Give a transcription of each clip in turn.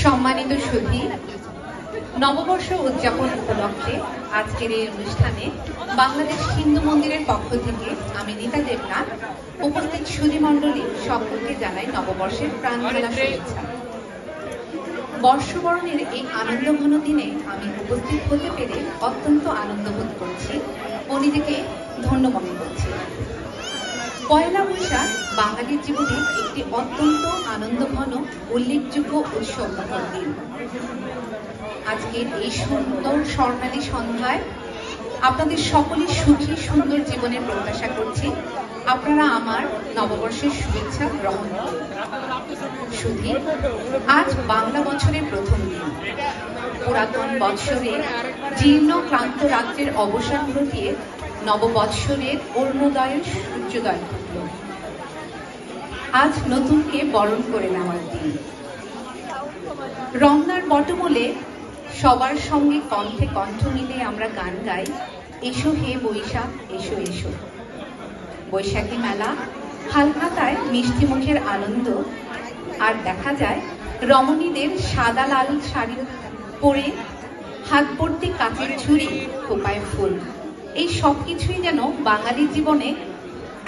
সম্মানিত সুধী, নববর্ষ উদযাপন উপলক্ষে আজকের এই অনুষ্ঠানে বাংলাদেশ হিন্দু মন্দিরের পক্ষ থেকে আমি নীতা দেবনাথ উপস্থিত সুধী মণ্ডলী সকলকে জানাই নববর্ষের প্রাণঢালা শুভেচ্ছা। বর্ষবরণের এই আনন্দঘন দিনে আমি উপস্থিত হতে পেরে অত্যন্ত আনন্দ বোধ করছি ও নিজেকে ধন্য মনে করছি। পয়লা বৈশাখ বাঙালির জীবনে একটি অত্যন্ত আনন্দঘন উল্লেখযোগ্য উৎসবমুখর দিন। আজকের এই সুন্দর স্বর্ণালী সন্ধ্যায় আপনাদের সকলের সুখী সুন্দর জীবনের প্রত্যাশা করছি। আপনারা আমার নববর্ষের শুভেচ্ছা গ্রহণ করুন। শুধু আজ বাংলা বছরের প্রথম দিন। পুরাতন বৎসরে জীর্ণ ক্লান্ত রাত্রের অবসান ঘটিয়ে নববৎসরের অরুণোদয়ের সূর্যোদয় ঘটল। আজ নতুনকে বরণ করে নেওয়ার দিন। রমনার বটমূলে সবার সঙ্গে কণ্ঠে কণ্ঠ মিলে আমরা গান গাই, এসো হে বৈশাখ এসো এসো। বৈশাখী মেলা, হালখাতায় মিষ্টি মুখের আনন্দ, আর দেখা যায় রমণীদের সাদা লাল শাড়ি পরে হাত ভর্তি কাচের ঝুড়ি, খোপায় ফুল। এই সব কিছুই যেন বাঙালির জীবনে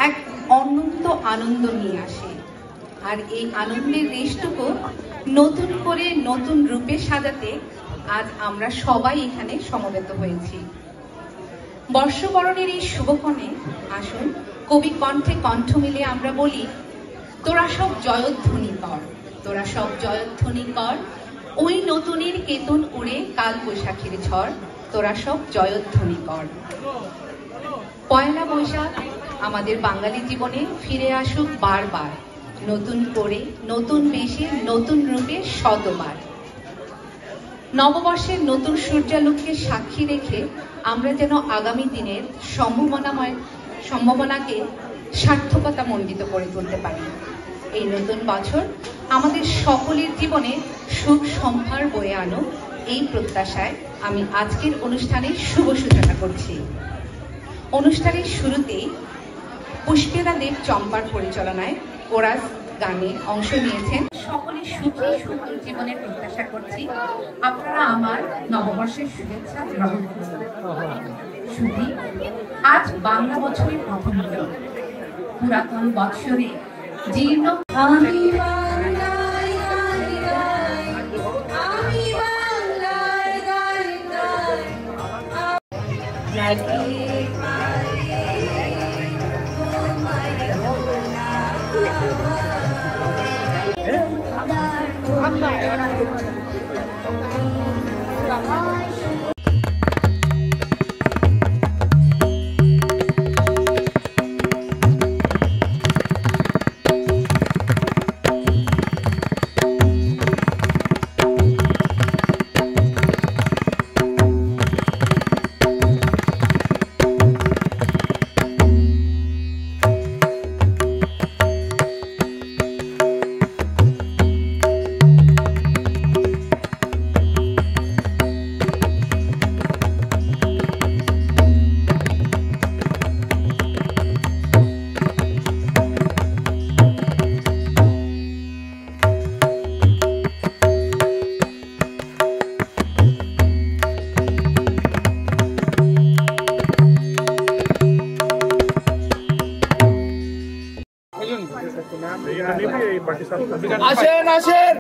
এক অনন্ত আনন্দ নিয়ে আসে। আর এই আনন্দের রেশটুকু নতুন করে নতুন রূপে সাজাতে আজ আমরা সবাই এখানে সমবেত হয়েছি। বর্ষবরণের এই শুভক্ষণে আসুন কবি কণ্ঠে কণ্ঠ মিলে আমরা বলি, তোরা সব জয়ধ্বনি কর, তোরা সব জয়ধ্বনি কর, ওই নতুনের কেতন উড়ে কাল বৈশাখীর ঝড়, তোরা সব জয়ধ্বনি কর। পয়লা বৈশাখ আমাদের বাঙালি জীবনে ফিরে আসুক বারবার, নতুন করে নতুন বেশে নতুন রূপে শতবার। নববর্ষের নতুন সূর্যালোককে সাক্ষী রেখে আমরা যেন আগামী দিনের সম্ভাবনাকে সার্থকতা মণ্ডিত করে তুলতে পারি। এই নতুন বছর আমাদের সকলের জীবনে সুখ সম্ভার বয়ে আনো, এই প্রত্যাশায় আমি আজকের অনুষ্ঠানের শুভ সূচনা করছি। অনুষ্ঠানের শুরুতেই পুষ্পেরা দেব চম্পার পরিচালনায় কোরাস গানে অংশ নিয়েছেন। সকলে সুখী সুন্দর জীবনের প্রত্যাশা করছি। আপনারা আমার নববর্ষের শুভেচ্ছা গ্রহণ করুন। শুধু আজ বাংলা বছরের প্রথম দিন। পুরাতন বৎসরে জীর্ণ আসেন আসেন।